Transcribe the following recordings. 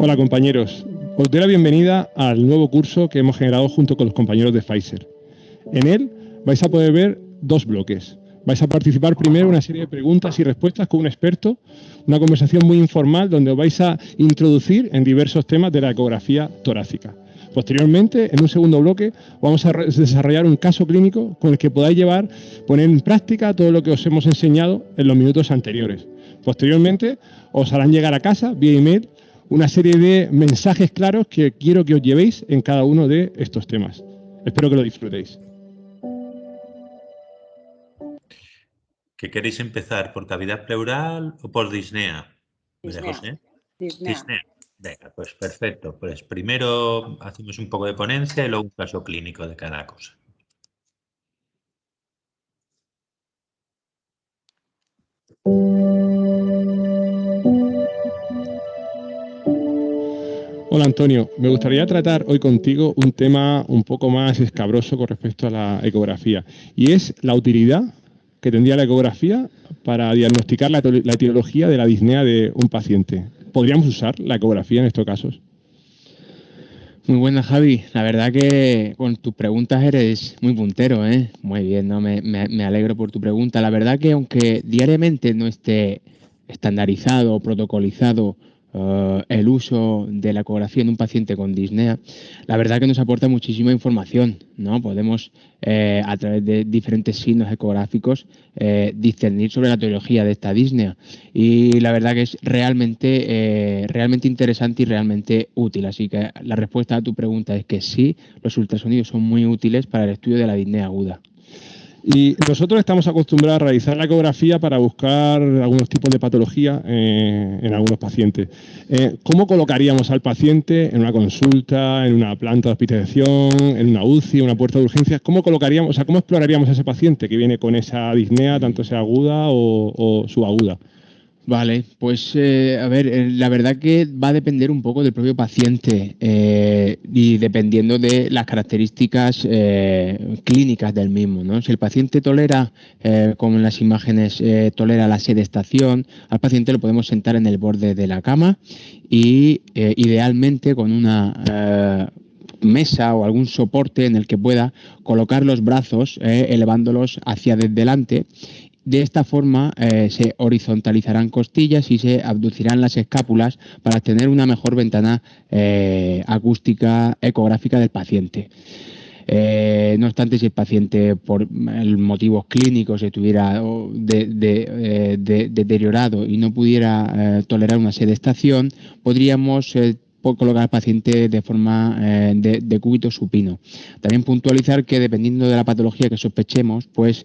Hola compañeros, os doy la bienvenida al nuevo curso que hemos generado junto con los compañeros de Pfizer. En él vais a poder ver dos bloques. Vais a participar primero en una serie de preguntas y respuestas con un experto, una conversación muy informal donde os vais a introducir en diversos temas de la ecografía torácica. Posteriormente, en un segundo bloque, vamos a desarrollar un caso clínico con el que podáis poner en práctica todo lo que os hemos enseñado en los minutos anteriores. Posteriormente, os harán llegar a casa, vía email, una serie de mensajes claros que quiero que os llevéis en cada uno de estos temas. Espero que lo disfrutéis. ¿Qué queréis empezar? ¿Por cavidad pleural o por disnea? María José. Disnea. Venga, pues perfecto. Pues primero hacemos un poco de ponencia y luego un caso clínico de cada cosa. Hola Antonio, me gustaría tratar hoy contigo un tema un poco más escabroso con respecto a la ecografía y es la utilidad que tendría la ecografía para diagnosticar la etiología de la disnea de un paciente. ¿Podríamos usar la ecografía en estos casos? Muy buena, Javi. La verdad que con tus preguntas eres muy puntero, ¿eh? Muy bien, ¿no? Me alegro por tu pregunta. La verdad que aunque diariamente no esté estandarizado o protocolizado el uso de la ecografía en un paciente con disnea, la verdad que nos aporta muchísima información, ¿no? Podemos, a través de diferentes signos ecográficos, discernir sobre la etiología de esta disnea. Y la verdad que es realmente interesante y realmente útil. Así que la respuesta a tu pregunta es que sí, los ultrasonidos son muy útiles para el estudio de la disnea aguda. Y nosotros estamos acostumbrados a realizar la ecografía para buscar algunos tipos de patología en algunos pacientes. ¿Cómo colocaríamos al paciente en una consulta, en una planta de hospitalización, en una UCI, en una puerta de urgencias? ¿Cómo colocaríamos, o sea, cómo exploraríamos a ese paciente que viene con esa disnea, tanto sea aguda o subaguda? Vale, pues a ver, la verdad que va a depender un poco del propio paciente y dependiendo de las características clínicas del mismo, ¿no? Si el paciente tolera, como en las imágenes, tolera la sedestación, al paciente lo podemos sentar en el borde de la cama y idealmente con una mesa o algún soporte en el que pueda colocar los brazos elevándolos hacia delante. De esta forma se horizontalizarán costillas y se abducirán las escápulas para tener una mejor ventana acústica ecográfica del paciente. No obstante, si el paciente por motivos clínicos estuviera deteriorado y no pudiera tolerar una sedestación, podríamos colocar al paciente de forma de cúbito supino. También puntualizar que dependiendo de la patología que sospechemos, pues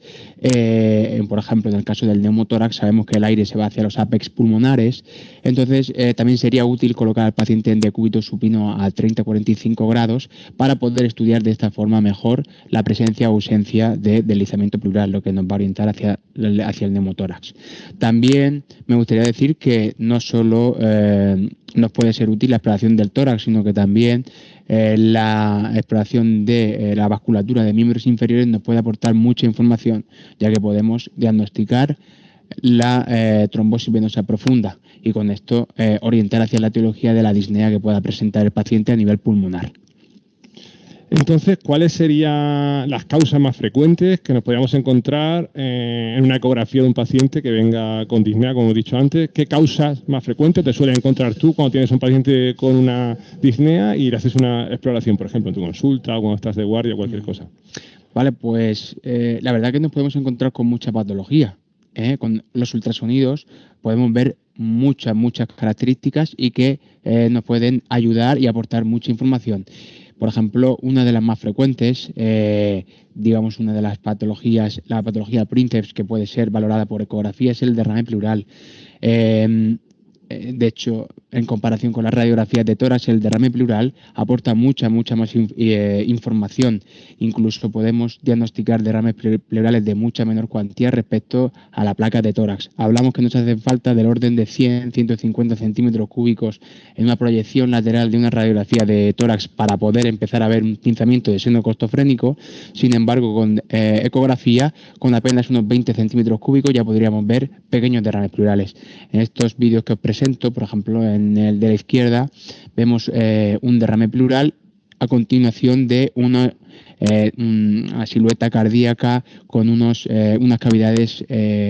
por ejemplo en el caso del neumotórax sabemos que el aire se va hacia los apex pulmonares, entonces también sería útil colocar al paciente en decúbito supino a 30-45 grados para poder estudiar de esta forma mejor la presencia o ausencia de deslizamiento pleural, lo que nos va a orientar hacia el neumotórax. También me gustaría decir que no solo nos puede ser útil la exploración del tórax, sino que también la exploración de la vasculatura de miembros inferiores nos puede aportar mucha información, ya que podemos diagnosticar la trombosis venosa profunda y con esto orientar hacia la etiología de la disnea que pueda presentar el paciente a nivel pulmonar. Entonces, ¿cuáles serían las causas más frecuentes que nos podríamos encontrar en una ecografía de un paciente que venga con disnea, como he dicho antes? ¿Qué causas más frecuentes te suelen encontrar tú cuando tienes un paciente con una disnea y le haces una exploración, por ejemplo, en tu consulta o cuando estás de guardia o cualquier cosa? Vale, pues la verdad que nos podemos encontrar con mucha patología. Con los ultrasonidos podemos ver muchas características y que nos pueden ayudar y aportar mucha información. Por ejemplo, una de las más frecuentes, digamos una de las patologías, la patología Princeps, que puede ser valorada por ecografía, es el derrame pleural. De hecho, en comparación con las radiografías de tórax, el derrame pleural aporta mucha más información. Incluso podemos diagnosticar derrames pleurales de mucha menor cuantía respecto a la placa de tórax. Hablamos que nos hace falta del orden de 100-150 centímetros cúbicos en una proyección lateral de una radiografía de tórax para poder empezar a ver un pinzamiento de seno costofrénico. Sin embargo, con ecografía, con apenas unos 20 centímetros cúbicos ya podríamos ver pequeños derrames pleurales. En estos vídeos que os presento, por ejemplo, en el de la izquierda, vemos un derrame pleural a continuación de una silueta cardíaca con unas cavidades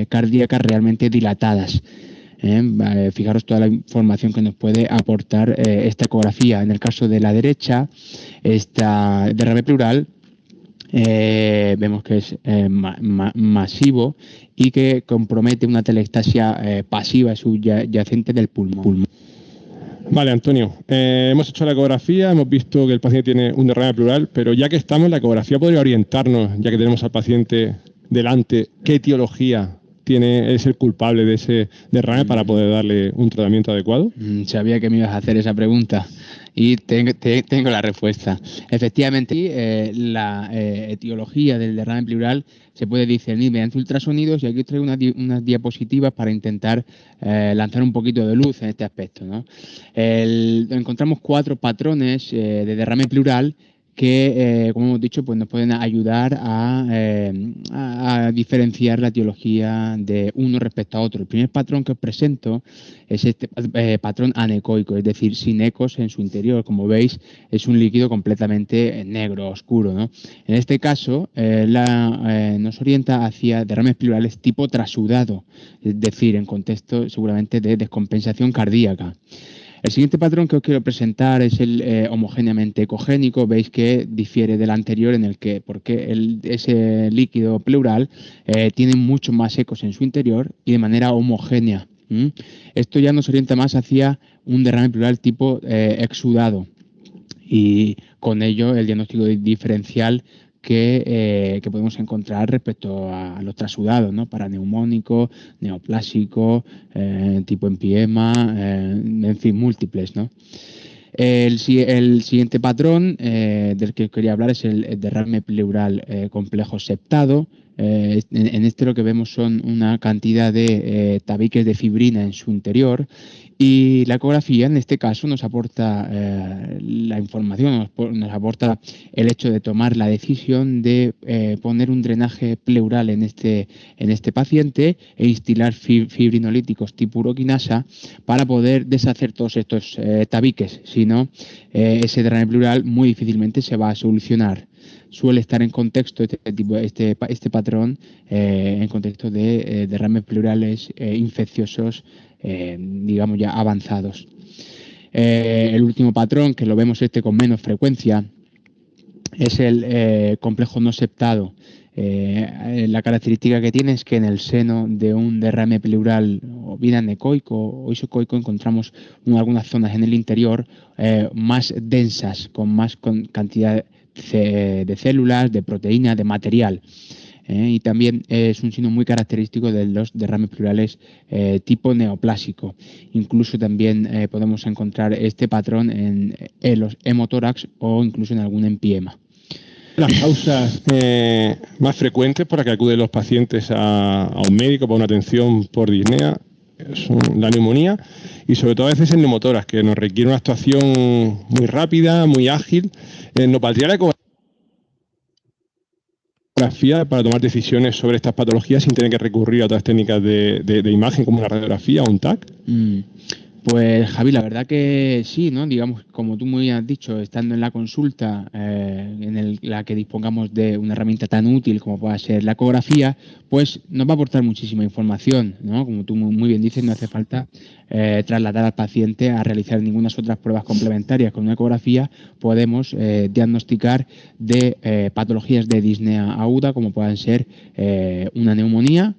cardíacas realmente dilatadas. Fijaros toda la información que nos puede aportar esta ecografía. En el caso de la derecha, esta derrame pleural vemos que es masivo y que compromete una telestasia pasiva subyacente del pulmón. Vale, Antonio, hemos hecho la ecografía, hemos visto que el paciente tiene un derrame pleural, pero ya que estamos, la ecografía podría orientarnos, ya que tenemos al paciente delante, qué etiología es el culpable de ese derrame para poder darle un tratamiento adecuado. Sabía que me ibas a hacer esa pregunta y tengo la respuesta. Efectivamente, la etiología del derrame pleural se puede discernir mediante ultrasonidos, y aquí os traigo unas diapositivas para intentar lanzar un poquito de luz en este aspecto, ¿no? Encontramos 4 patrones de derrame pleural que, como hemos dicho, pues nos pueden ayudar a diferenciar la etiología de uno respecto a otro. El primer patrón que os presento es este patrón anecoico, es decir, sin ecos en su interior. Como veis, es un líquido completamente negro, oscuro, ¿no? En este caso, nos orienta hacia derrames pleurales tipo trasudado, es decir, en contexto seguramente de descompensación cardíaca. El siguiente patrón que os quiero presentar es el homogéneamente ecogénico. Veis que difiere del anterior, en el que, porque ese líquido pleural tiene muchos más ecos en su interior y de manera homogénea. Esto ya nos orienta más hacia un derrame pleural tipo exudado, y con ello el diagnóstico diferencial que podemos encontrar respecto a los trasudados, ¿no? Paraneumónico, neoplásico, tipo empiema, en fin, múltiples, ¿no? El siguiente patrón del que quería hablar es el derrame pleural complejo septado. En este lo que vemos son una cantidad de tabiques de fibrina en su interior, y la ecografía en este caso nos aporta la información, nos aporta el hecho de tomar la decisión de poner un drenaje pleural en este paciente e instilar fibrinolíticos tipo uroquinasa para poder deshacer todos estos tabiques. Si no, ese derrame pleural muy difícilmente se va a solucionar. Suele estar en contexto este patrón en contexto de derrames pleurales infecciosos, digamos ya avanzados. El último patrón, que lo vemos con menos frecuencia, es el complejo no septado. La característica que tiene es que en el seno de un derrame pleural o bien anecoico o isocoico encontramos algunas zonas en el interior más densas, con más cantidad de células, de proteínas, de material. Y también es un signo muy característico de los derrames pleurales tipo neoplásico. Incluso también podemos encontrar este patrón en los hemotórax o incluso en algún empiema. Las causas más frecuentes por las que acuden los pacientes a un médico para una atención por disnea son la neumonía y sobre todo a veces el neumotórax, que nos requiere una actuación muy rápida, muy ágil. ¿Nos valdría la ecografía para tomar decisiones sobre estas patologías sin tener que recurrir a otras técnicas de imagen como una radiografía o un TAC? Pues Javi, la verdad que sí, ¿no? Digamos, como tú muy bien has dicho, estando en la consulta en la que dispongamos de una herramienta tan útil como pueda ser la ecografía, pues nos va a aportar muchísima información, ¿no? Como tú muy bien dices, no hace falta trasladar al paciente a realizar ninguna otras pruebas complementarias. Con una ecografía podemos diagnosticar de patologías de disnea aguda, como puedan ser una neumonía,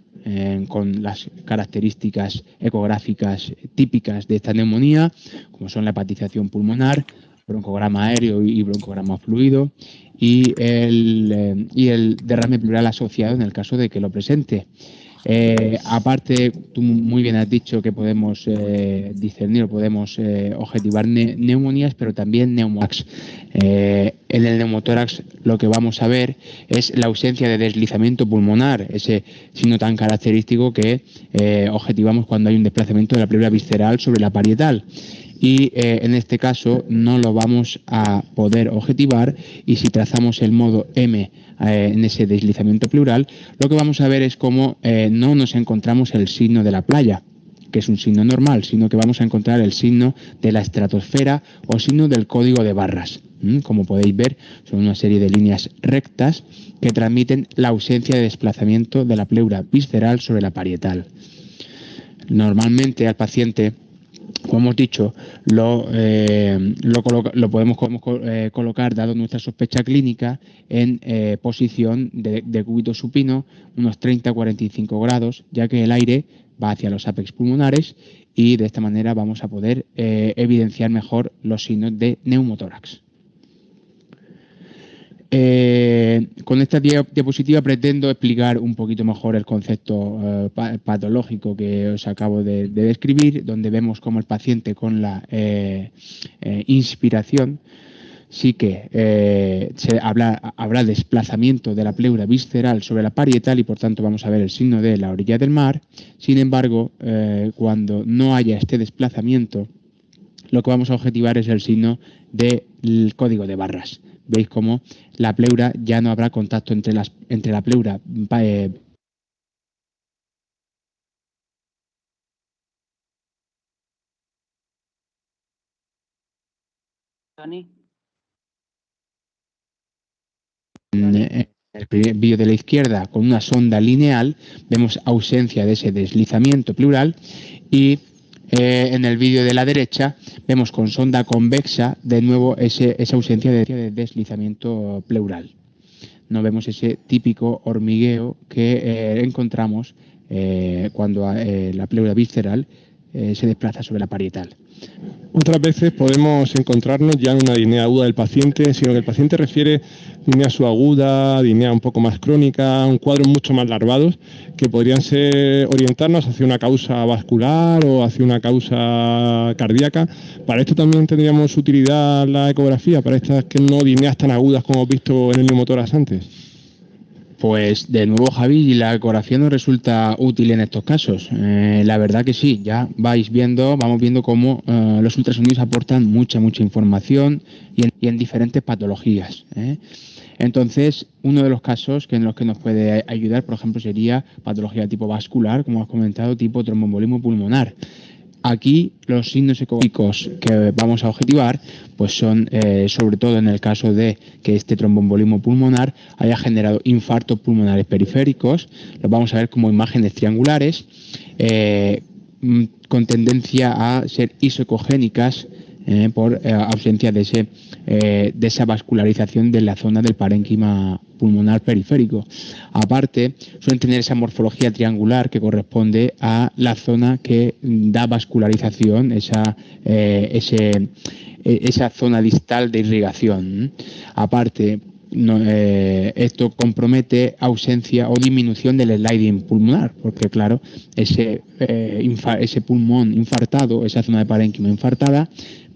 con las características ecográficas típicas de esta neumonía, como son la hepatización pulmonar, broncograma aéreo y broncograma fluido, y el derrame pleural asociado en el caso de que lo presente. Aparte, tú muy bien has dicho que podemos discernir o podemos objetivar neumonías, pero también neumotórax. En el neumotórax lo que vamos a ver es la ausencia de deslizamiento pulmonar, ese signo tan característico que objetivamos cuando hay un desplazamiento de la pleura visceral sobre la parietal. Y en este caso no lo vamos a poder objetivar, y si trazamos el modo M en ese deslizamiento pleural, lo que vamos a ver es cómo no nos encontramos el signo de la playa. que es un signo normal, sino que vamos a encontrar el signo de la estratosfera o signo del código de barras. Como podéis ver, son una serie de líneas rectas que transmiten la ausencia de desplazamiento de la pleura visceral sobre la parietal. Normalmente al paciente, como hemos dicho, lo podemos colocar, dado nuestra sospecha clínica, en posición de cúbito supino, unos 30-45 grados, ya que el aire va hacia los ápex pulmonares y de esta manera vamos a poder evidenciar mejor los signos de neumotórax. Con esta diapositiva pretendo explicar un poquito mejor el concepto patológico que os acabo de describir, donde vemos cómo el paciente con la inspiración sí que habrá desplazamiento de la pleura visceral sobre la parietal y por tanto vamos a ver el signo de la orilla del mar. Sin embargo, cuando no haya este desplazamiento, lo que vamos a objetivar es el signo del código de barras. Veis cómo la pleura ya no habrá contacto entre la pleura Tony. En el primer vídeo de la izquierda, con una sonda lineal, vemos ausencia de ese deslizamiento pleural y en el vídeo de la derecha vemos con sonda convexa de nuevo esa ausencia de deslizamiento pleural. No vemos ese típico hormigueo que encontramos cuando la pleura visceral se desplaza sobre la parietal. Otras veces podemos encontrarnos ya en una disnea aguda del paciente, sino que el paciente refiere disnea subaguda, disnea un poco más crónica, un cuadro mucho más larvados, que podrían orientarnos hacia una causa vascular o hacia una causa cardíaca. Para esto también tendríamos utilidad la ecografía, para estas que no disneas tan agudas como hemos visto en el neumotórax antes. Pues de nuevo, Javi, la ecografía nos resulta útil en estos casos. La verdad que sí, ya vamos viendo cómo los ultrasonidos aportan mucha información y en diferentes patologías. Entonces, uno de los casos en los que nos puede ayudar, por ejemplo, sería patología tipo vascular, como has comentado, tipo tromboembolismo pulmonar. Aquí los signos ecográficos que vamos a objetivar pues son, sobre todo en el caso de que este tromboembolismo pulmonar haya generado infartos pulmonares periféricos, los vamos a ver como imágenes triangulares con tendencia a ser isocogénicas por ausencia de esa vascularización de la zona del parénquima pulmonar periférico. Aparte, suelen tener esa morfología triangular que corresponde a la zona que da vascularización, esa zona distal de irrigación. Aparte, esto compromete ausencia o disminución del sliding pulmonar, porque claro, ese pulmón infartado, esa zona de parénquima infartada,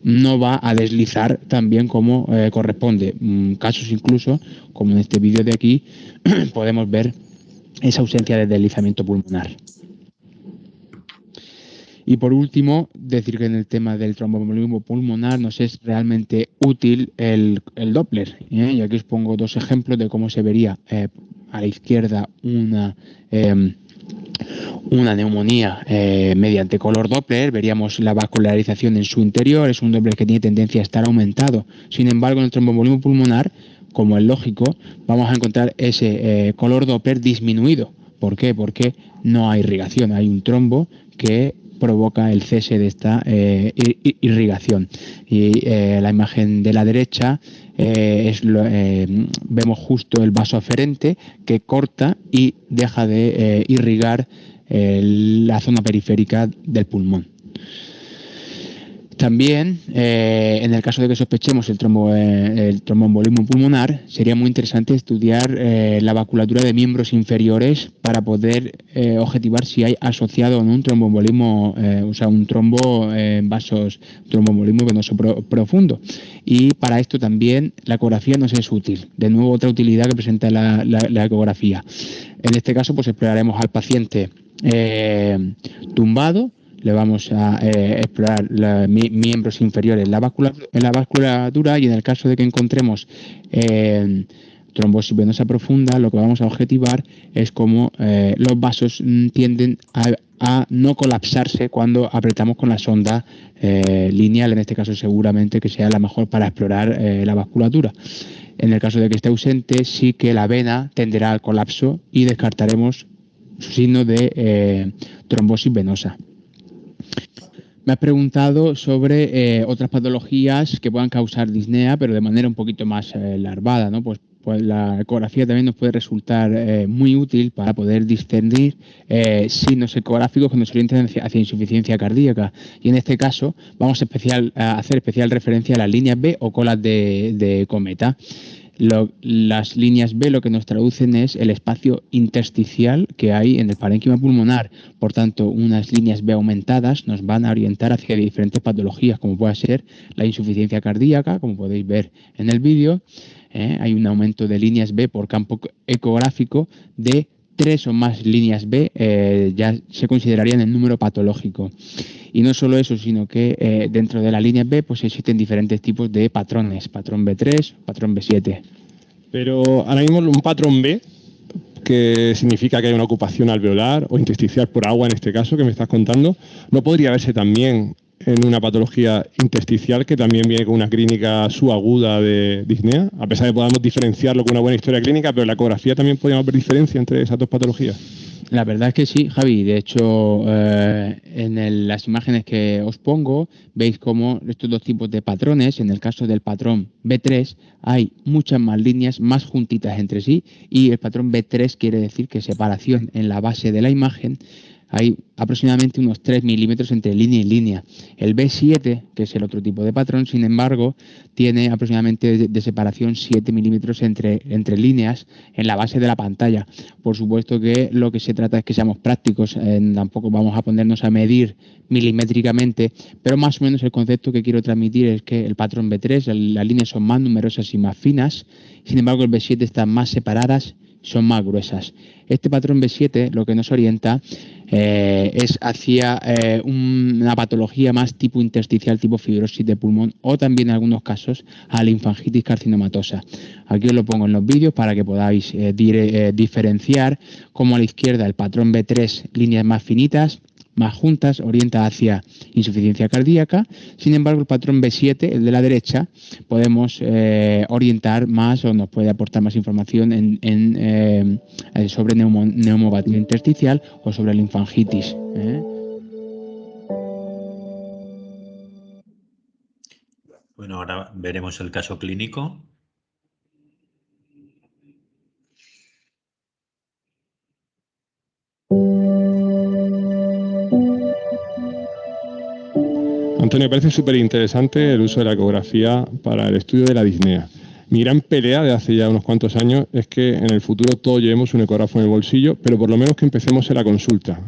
no va a deslizar tan bien como corresponde. Casos incluso, como en este vídeo de aquí, podemos ver esa ausencia de deslizamiento pulmonar. Y por último, decir que en el tema del tromboembolismo pulmonar nos es realmente útil el Doppler. Y aquí os pongo dos ejemplos de cómo se vería a la izquierda una neumonía mediante color Doppler. Veríamos la vascularización en su interior. Es un Doppler que tiene tendencia a estar aumentado. Sin embargo, en el tromboembolismo pulmonar, como es lógico, vamos a encontrar ese color Doppler disminuido. ¿Por qué? Porque no hay irrigación. Hay un trombo que provoca el cese de esta irrigación. Y la imagen de la derecha vemos justo el vaso aferente que corta y deja de irrigar la zona periférica del pulmón. También, en el caso de que sospechemos el tromboembolismo pulmonar, sería muy interesante estudiar la vasculatura de miembros inferiores para poder objetivar si hay asociado o no un tromboembolismo, un tromboembolismo venoso profundo. Y para esto también la ecografía nos es útil. De nuevo, otra utilidad que presenta la ecografía. En este caso, pues exploraremos al paciente tumbado. Le vamos a explorar los miembros inferiores en la vasculatura y en el caso de que encontremos trombosis venosa profunda, lo que vamos a objetivar es cómo los vasos tienden a no colapsarse cuando apretamos con la sonda lineal, en este caso seguramente que sea la mejor para explorar la vasculatura. En el caso de que esté ausente, sí que la vena tenderá al colapso y descartaremos su signo de trombosis venosa. Me has preguntado sobre otras patologías que puedan causar disnea, pero de manera un poquito más larvada, ¿no? Pues la ecografía también nos puede resultar muy útil para poder discernir signos ecográficos que nos orienten hacia insuficiencia cardíaca. Y en este caso vamos a hacer especial referencia a las líneas B o colas de cometa. Las líneas B lo que nos traducen es el espacio intersticial que hay en el parénquima pulmonar. Por tanto, unas líneas B aumentadas nos van a orientar hacia diferentes patologías, como puede ser la insuficiencia cardíaca, como podéis ver en el vídeo. Hay un aumento de líneas B por campo ecográfico de 3 o más líneas B, ya se considerarían el número patológico. Y no solo eso, sino que dentro de la línea B pues existen diferentes tipos de patrones, patrón B3, patrón B7. Pero ahora mismo un patrón B, que significa que hay una ocupación alveolar o intersticial por agua en este caso que me estás contando, ¿no podría verse también en una patología intersticial que también viene con una clínica subaguda de disnea? A pesar de que podamos diferenciarlo con una buena historia clínica, pero en la ecografía también podríamos ver diferencia entre esas dos patologías. La verdad es que sí, Javi. De hecho, en las imágenes que os pongo, veis cómo estos dos tipos de patrones, en el caso del patrón B3, hay muchas más líneas más juntitas entre sí, y el patrón B3 quiere decir que separación en la base de la imagen. Hay aproximadamente unos 3 milímetros entre línea y línea. El B7, que es el otro tipo de patrón, sin embargo, tiene aproximadamente de separación 7 milímetros entre líneas en la base de la pantalla. Por supuesto que lo que se trata es que seamos prácticos, tampoco vamos a ponernos a medir milimétricamente, pero más o menos el concepto que quiero transmitir es que el patrón B3, las líneas son más numerosas y más finas, sin embargo el B7 están más separadas, son más gruesas. Este patrón B7 lo que nos orienta es hacia una patología más tipo intersticial, tipo fibrosis de pulmón, o también en algunos casos a linfangitis carcinomatosa. Aquí os lo pongo en los vídeos para que podáis diferenciar cómo a la izquierda el patrón B3, líneas más finitas, más juntas, orienta hacia insuficiencia cardíaca. Sin embargo, el patrón B7, el de la derecha, podemos orientar más o nos puede aportar más información sobre neumopatia intersticial o sobre linfangitis. Bueno, ahora veremos el caso clínico. Antonio, me parece súper interesante el uso de la ecografía para el estudio de la disnea. Mi gran pelea de hace ya unos cuantos años es que en el futuro todos llevemos un ecógrafo en el bolsillo, pero por lo menos que empecemos en la consulta.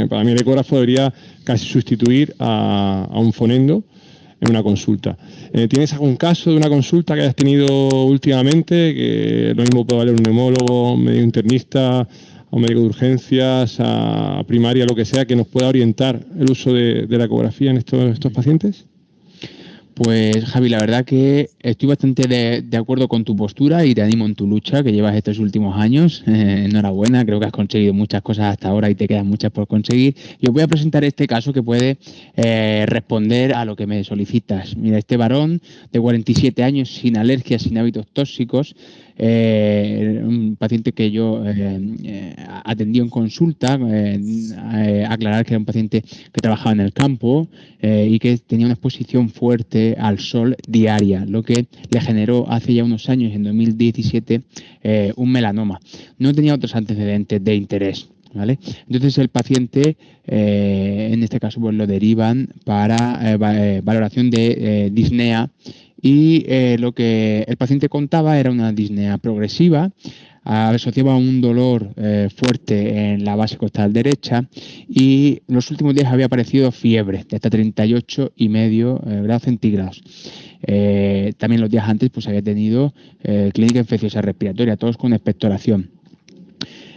Para mí el ecógrafo debería casi sustituir a un fonendo en una consulta. ¿Tienes algún caso de una consulta que hayas tenido últimamente? Que lo mismo puede valer un neumólogo, un médico internista, a un médico de urgencias, a primaria, lo que sea, que nos pueda orientar el uso de la ecografía en estos pacientes. Pues Javi, la verdad que estoy bastante de acuerdo con tu postura y te animo en tu lucha que llevas estos últimos años. Enhorabuena, creo que has conseguido muchas cosas hasta ahora y te quedan muchas por conseguir. Y os voy a presentar este caso que puede responder a lo que me solicitas. Mira, este varón de 47 años, sin alergias, sin hábitos tóxicos, un paciente que yo atendí en consulta, aclarar que era un paciente que trabajaba en el campo y que tenía una exposición fuerte al sol diaria, lo que le generó hace ya unos años, en 2017, un melanoma. No tenía otros antecedentes de interés. ¿Vale? Entonces el paciente, en este caso, pues lo derivan para valoración de disnea, y lo que el paciente contaba era una disnea progresiva, asociaba un dolor fuerte en la base costal derecha, y en los últimos días había aparecido fiebre de hasta 38,5 grados centígrados. También los días antes pues había tenido clínica infecciosa respiratoria, todos con expectoración.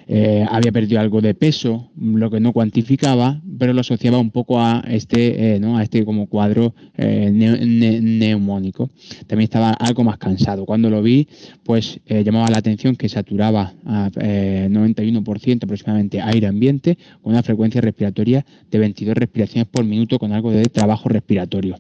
había perdido algo de peso, lo que no cuantificaba, pero lo asociaba un poco a este como cuadro neumónico. También estaba algo más cansado. Cuando lo vi, pues llamaba la atención que saturaba a 91% aproximadamente aire ambiente, con una frecuencia respiratoria de 22 respiraciones por minuto, con algo de trabajo respiratorio.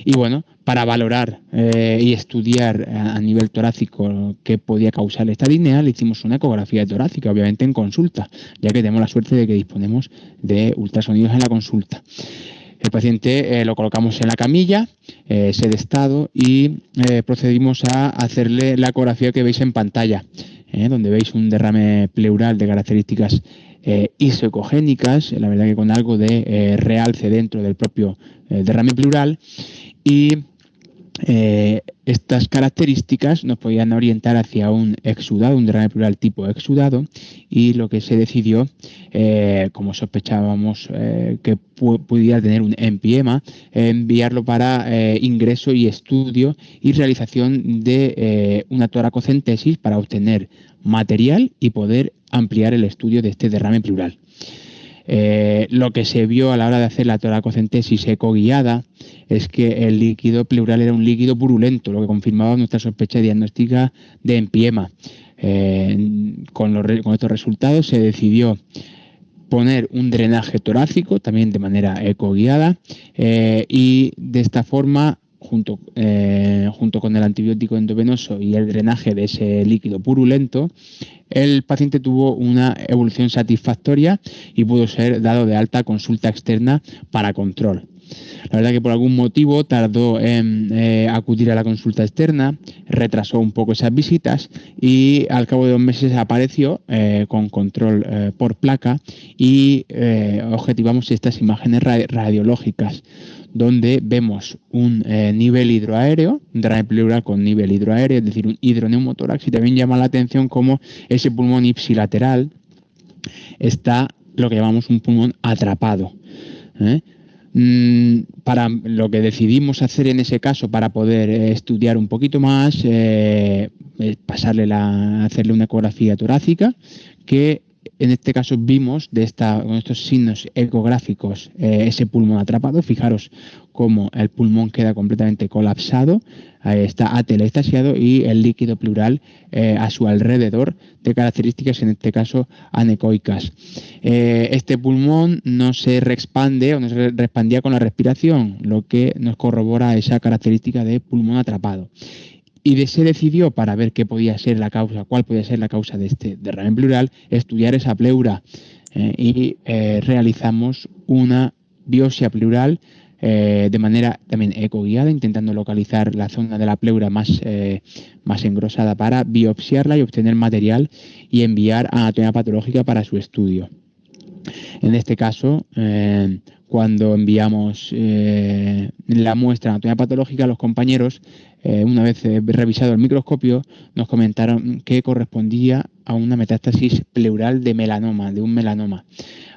Y bueno, para valorar y estudiar a nivel torácico qué podía causar esta disnea, le hicimos una ecografía torácica, obviamente en consulta, ya que tenemos la suerte de que disponemos de ultrasonidos en la consulta. El paciente lo colocamos en la camilla, sedestado, y procedimos a hacerle la ecografía que veis en pantalla, donde veis un derrame pleural de características isocogénicas, la verdad que con algo de realce dentro del propio derrame pleural, y estas características nos podían orientar hacia un exudado, un derrame pleural tipo exudado, y lo que se decidió, como sospechábamos que pudiera tener un empiema, enviarlo para ingreso y estudio y realización de una toracocentesis para obtener material y poder ampliar el estudio de este derrame pleural. Lo que se vio a la hora de hacer la toracocentesis ecoguiada es que el líquido pleural era un líquido purulento, lo que confirmaba nuestra sospecha diagnóstica de empiema. Con estos resultados se decidió poner un drenaje torácico, también de manera ecoguiada, y de esta forma, junto con el antibiótico endovenoso y el drenaje de ese líquido purulento, el paciente tuvo una evolución satisfactoria y pudo ser dado de alta a consulta externa para control. La verdad que por algún motivo tardó en acudir a la consulta externa, retrasó un poco esas visitas y al cabo de 2 meses apareció con control por placa, y objetivamos estas imágenes radiológicas, donde vemos un nivel hidroaéreo, un derrame pleural con nivel hidroaéreo, es decir, un hidroneumotórax, y también llama la atención cómo ese pulmón ipsilateral está lo que llamamos un pulmón atrapado. Para lo que decidimos hacer en ese caso, para poder estudiar un poquito más, hacerle una ecografía torácica, que en este caso vimos con estos signos ecográficos ese pulmón atrapado. Fijaros cómo el pulmón queda completamente colapsado, está atelestasiado, y el líquido pleural a su alrededor, de características en este caso anecoicas. Este pulmón no se reexpande o no se reexpandía con la respiración, lo que nos corrobora esa característica de pulmón atrapado. Y se decidió, para ver cuál podía ser la causa de este derrame pleural, estudiar esa pleura, y realizamos una biopsia pleural de manera también ecoguiada, intentando localizar la zona de la pleura más engrosada para biopsiarla y obtener material y enviar a anatomía patológica para su estudio. En este caso, cuando enviamos la muestra a anatomía patológica, los compañeros, una vez revisado el microscopio, nos comentaron que correspondía a una metástasis pleural de un melanoma.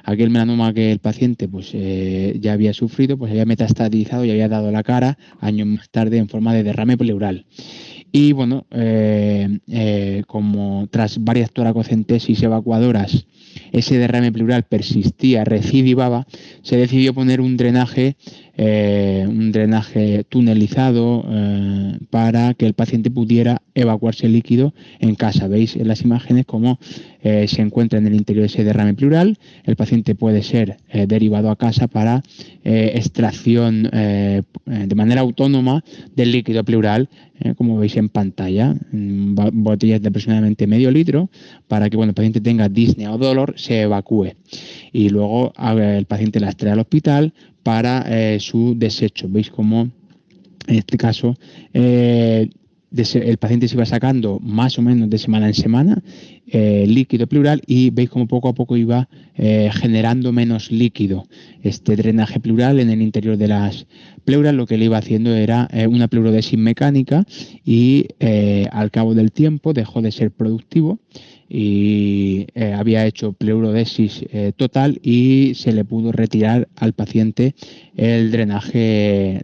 Aquel melanoma que el paciente ya había sufrido, había metastatizado y había dado la cara años más tarde en forma de derrame pleural. Y bueno, como tras varias toracocentesis evacuadoras ese derrame pleural persistía, recidivaba, se decidió poner un drenaje tunelizado para que el paciente pudiera evacuarse el líquido en casa. Veis en las imágenes cómo se encuentra en el interior de ese derrame pleural. El paciente puede ser derivado a casa para extracción de manera autónoma del líquido pleural, como veis en pantalla, botellas de aproximadamente medio litro, para que cuando el paciente tenga disnea o dolor se evacúe, y luego el paciente las trae al hospital para su desecho. Veis cómo en este caso el paciente se iba sacando más o menos de semana en semana líquido pleural, y veis cómo poco a poco iba generando menos líquido. Este drenaje pleural en el interior de las pleuras lo que le iba haciendo era una pleurodesis mecánica, y al cabo del tiempo dejó de ser productivo y había hecho pleurodesis total, y se le pudo retirar al paciente el drenaje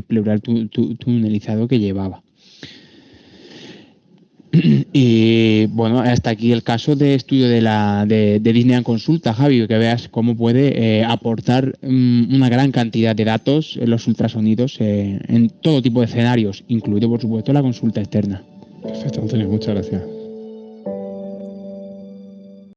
pleural tunelizado que llevaba. Y bueno, hasta aquí el caso de estudio de Disney en consulta, Javi, que veas cómo puede aportar una gran cantidad de datos en los ultrasonidos en todo tipo de escenarios, incluido por supuesto la consulta externa. Perfecto, Antonio, muchas gracias.